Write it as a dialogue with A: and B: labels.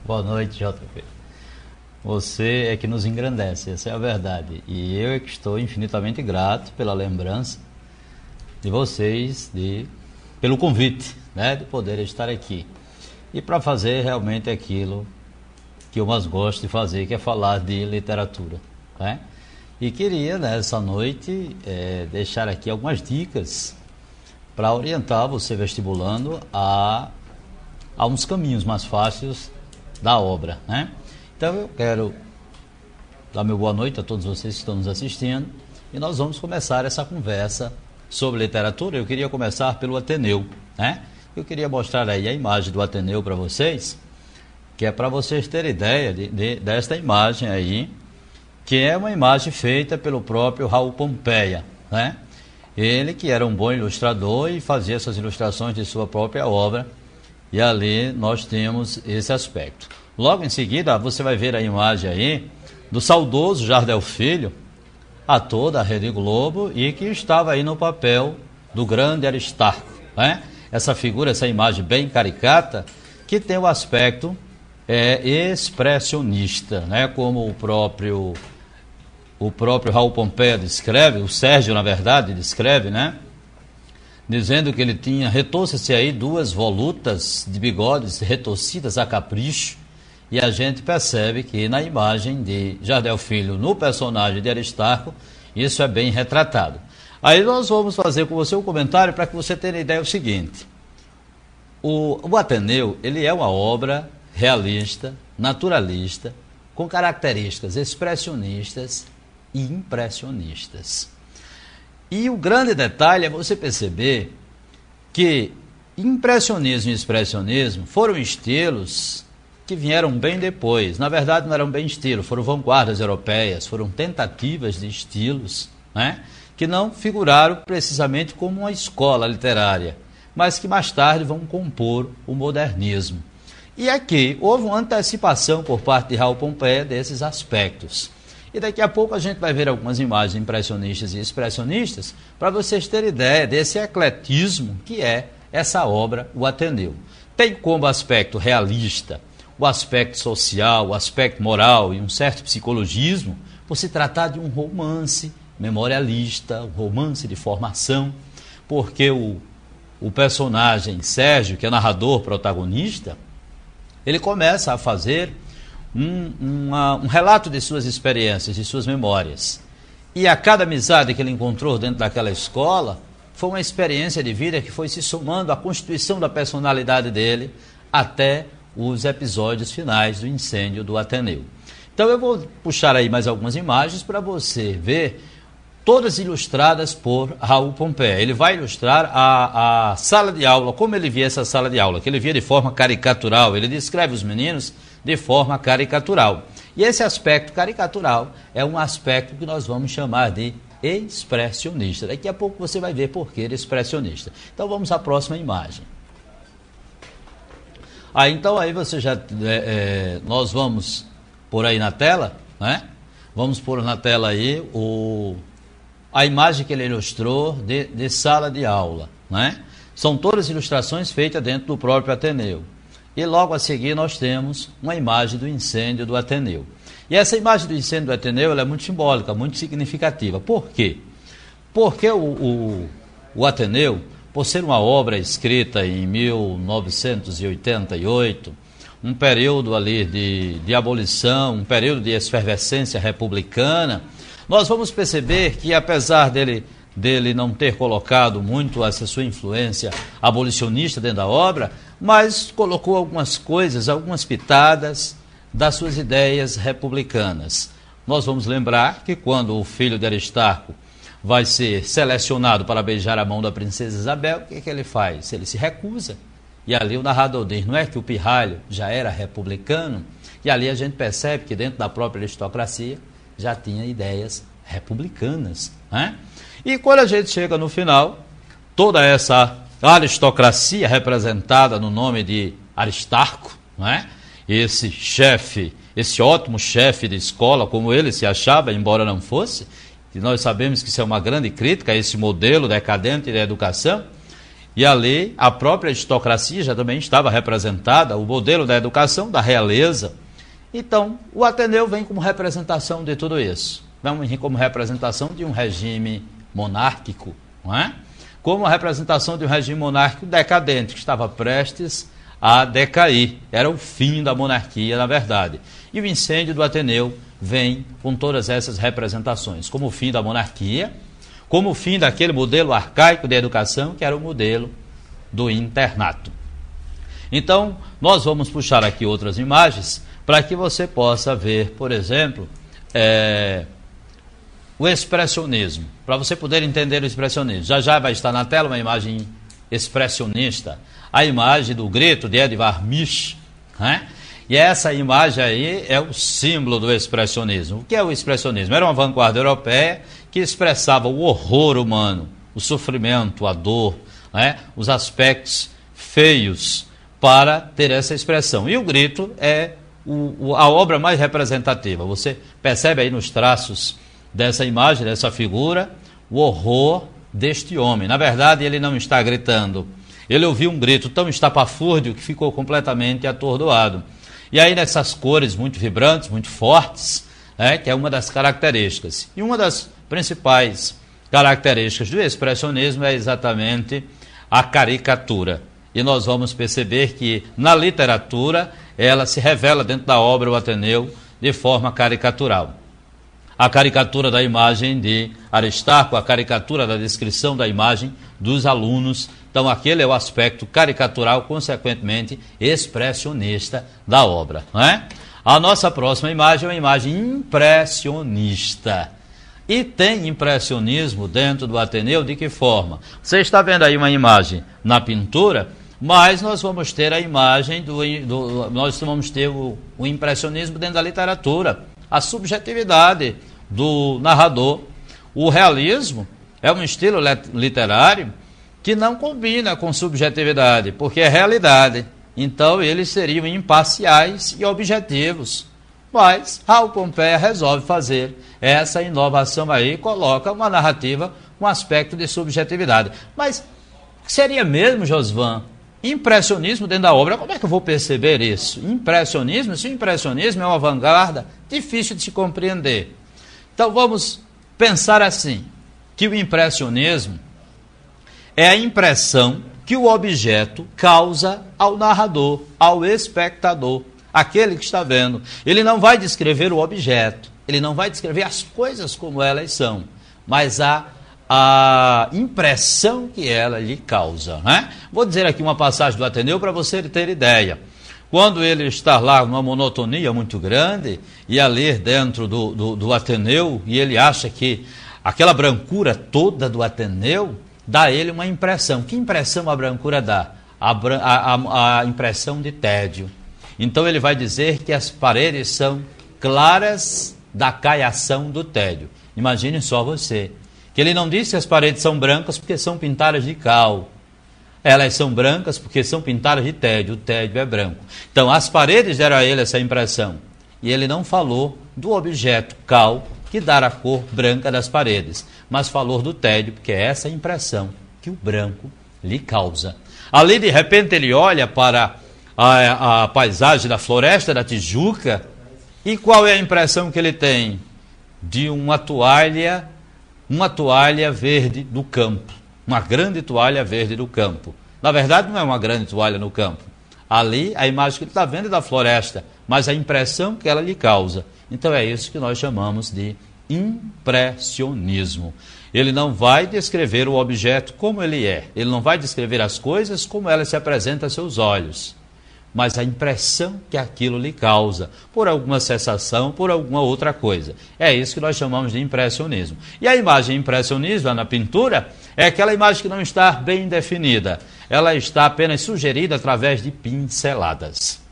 A: Boa noite, JP. Você é que nos engrandece, essa é a verdade. E eu é que estou infinitamente grato pela lembrança de vocês, pelo convite, né, de poder estar aqui. E para fazer realmente aquilo que eu mais gosto de fazer, que é falar de literatura, né? E queria, nessa noite, deixar aqui algumas dicas para orientar você vestibulando a uns caminhos mais fáceis da obra, né? Então eu quero dar meu boa noite a todos vocês que estão nos assistindo e nós vamos começar essa conversa sobre literatura. Eu queria começar pelo Ateneu, né? Eu queria mostrar aí a imagem do Ateneu para vocês, que é para vocês terem ideia desta imagem aí, que é uma imagem feita pelo próprio Raul Pompeia, né? Ele que era um bom ilustrador e fazia essas ilustrações de sua própria obra, e ali nós temos esse aspecto. Logo em seguida, você vai ver a imagem aí do saudoso Jardel Filho, ator da Rede Globo, e que estava aí no papel do grande Aristarco, né? Essa figura, essa imagem bem caricata, que tem o aspecto expressionista, né? Como o próprio Raul Pompeia descreve, o Sérgio, na verdade, descreve, né? Dizendo que ele tinha, retorce-se aí duas volutas de bigodes retorcidas a capricho, e a gente percebe que na imagem de Jardel Filho, no personagem de Aristarco, isso é bem retratado. Aí nós vamos fazer com você um comentário para que você tenha ideia do seguinte: o Ateneu, ele é uma obra realista, naturalista, com características expressionistas e impressionistas. E o grande detalhe é você perceber que impressionismo e expressionismo foram estilos que vieram bem depois. Na verdade, não eram bem estilos, foram vanguardas europeias, foram tentativas de estilos, né, que não figuraram precisamente como uma escola literária, mas que mais tarde vão compor o modernismo. E aqui houve uma antecipação por parte de Raul Pompeia desses aspectos. E daqui a pouco a gente vai ver algumas imagens impressionistas e expressionistas para vocês terem ideia desse ecletismo que é essa obra, o Ateneu. Tem como aspecto realista o aspecto social, o aspecto moral e um certo psicologismo, por se tratar de um romance memorialista, um romance de formação, porque o personagem Sérgio, que é narrador protagonista, ele começa a fazer um relato de suas experiências, de suas memórias. E a cada amizade que ele encontrou dentro daquela escola, foi uma experiência de vida que foi se somando à constituição da personalidade dele até os episódios finais do incêndio do Ateneu. Então eu vou puxar aí mais algumas imagens para você ver, todas ilustradas por Raul Pompeia. Ele vai ilustrar a sala de aula, como ele via essa sala de aula, que ele via de forma caricatural. Ele descreve os meninos de forma caricatural. E esse aspecto caricatural é um aspecto que nós vamos chamar de expressionista. Daqui a pouco você vai ver por que ele é expressionista. Então vamos à próxima imagem. Então aí você já... nós vamos pôr aí na tela, né? Vamos pôr na tela aí a imagem que ele ilustrou de sala de aula, né? São todas ilustrações feitas dentro do próprio Ateneu. E logo a seguir nós temos uma imagem do incêndio do Ateneu. E essa imagem do incêndio do Ateneu ela é muito simbólica, muito significativa. Por quê? Porque o Ateneu, por ser uma obra escrita em 1988, um período ali de abolição, um período de efervescência republicana, nós vamos perceber que apesar dele não ter colocado muito essa sua influência abolicionista dentro da obra, mas colocou algumas coisas, algumas pitadas das suas ideias republicanas. Nós vamos lembrar que quando o filho de Aristarco vai ser selecionado para beijar a mão da princesa Isabel, o que ele faz? Ele se recusa. E ali o narrador diz, não é que o pirralho já era republicano? E ali a gente percebe que dentro da própria aristocracia já tinha ideias republicanas, né? E quando a gente chega no final, toda essa aristocracia representada no nome de Aristarco, né? Esse chefe, esse ótimo chefe de escola, como ele se achava, embora não fosse, e nós sabemos que isso é uma grande crítica a esse modelo decadente da educação, E ali a própria aristocracia já também estava representada, o modelo da educação, da realeza. Então, o Ateneu vem como representação de tudo isso. Vem como representação de um regime monárquico, não é? Como a representação de um regime monárquico decadente, que estava prestes a decair. Era o fim da monarquia, na verdade. E o incêndio do Ateneu vem com todas essas representações, como o fim da monarquia, como o fim daquele modelo arcaico de educação, que era o modelo do internato. Então, nós vamos puxar aqui outras imagens para que você possa ver, por exemplo, o expressionismo, para você poder entender o expressionismo. Já vai estar na tela uma imagem expressionista, a imagem do Grito de Edvard Munch, né? E essa imagem aí é o símbolo do expressionismo. O que é o expressionismo? Era uma vanguarda europeia que expressava o horror humano, o sofrimento, a dor, né? Os aspectos feios para ter essa expressão. E o Grito é a obra mais representativa. Você percebe aí nos traços dessa imagem, dessa figura, o horror deste homem. Na verdade, ele não está gritando. Ele ouviu um grito tão estapafúrdio que ficou completamente atordoado. E aí nessas cores muito vibrantes, muito fortes, que é uma das características. E uma das principais características do expressionismo é exatamente a caricatura. E nós vamos perceber que na literatura ela se revela dentro da obra O Ateneu de forma caricatural. A caricatura da imagem de Aristarco, a caricatura da descrição da imagem dos alunos. Então aquele é o aspecto caricatural, consequentemente expressionista da obra, não é? A nossa próxima imagem é uma imagem impressionista. E tem impressionismo dentro do Ateneu de que forma? Você está vendo aí uma imagem na pintura, mas nós vamos ter a imagem nós vamos ter o impressionismo dentro da literatura, a subjetividade do narrador. O realismo é um estilo literário que não combina com subjetividade, porque é realidade. Então eles seriam imparciais e objetivos. Mas Raul Pompeia resolve fazer essa inovação aí, coloca uma narrativa, um aspecto de subjetividade. Mas seria mesmo, Josvan, impressionismo dentro da obra? Como é que eu vou perceber isso? Impressionismo? Se o impressionismo é uma vanguarda, difícil de se compreender. Então vamos pensar assim, que o impressionismo é a impressão que o objeto causa ao narrador, ao espectador, aquele que está vendo. Ele não vai descrever o objeto, ele não vai descrever as coisas como elas são, mas a impressão que ela lhe causa, né? Vou dizer aqui uma passagem do Ateneu para você ter ideia. Quando ele está lá numa monotonia muito grande e a ler dentro do Ateneu, e ele acha que aquela brancura toda do Ateneu dá a ele uma impressão. Que impressão a brancura dá? A impressão de tédio. Então ele vai dizer que as paredes são claras da caiação do tédio. Imagine só você, que ele não disse que as paredes são brancas porque são pintadas de cal. Elas são brancas porque são pintadas de tédio. O tédio é branco. Então as paredes deram a ele essa impressão. E ele não falou do objeto cal que dá a cor branca das paredes, mas falou do tédio, porque é essa impressão que o branco lhe causa. Ali, de repente, ele olha para a paisagem da floresta da Tijuca, e qual é a impressão que ele tem? De uma toalha verde do campo, uma grande toalha verde do campo. Na verdade, não é uma grande toalha no campo. Ali, a imagem que ele está vendo é da floresta, mas a impressão que ela lhe causa. Então é isso que nós chamamos de impressionismo. Ele não vai descrever o objeto como ele é, ele não vai descrever as coisas como elas se apresentam a seus olhos, mas a impressão que aquilo lhe causa, por alguma sensação, por alguma outra coisa. É isso que nós chamamos de impressionismo. E a imagem impressionista na pintura é aquela imagem que não está bem definida, ela está apenas sugerida através de pinceladas.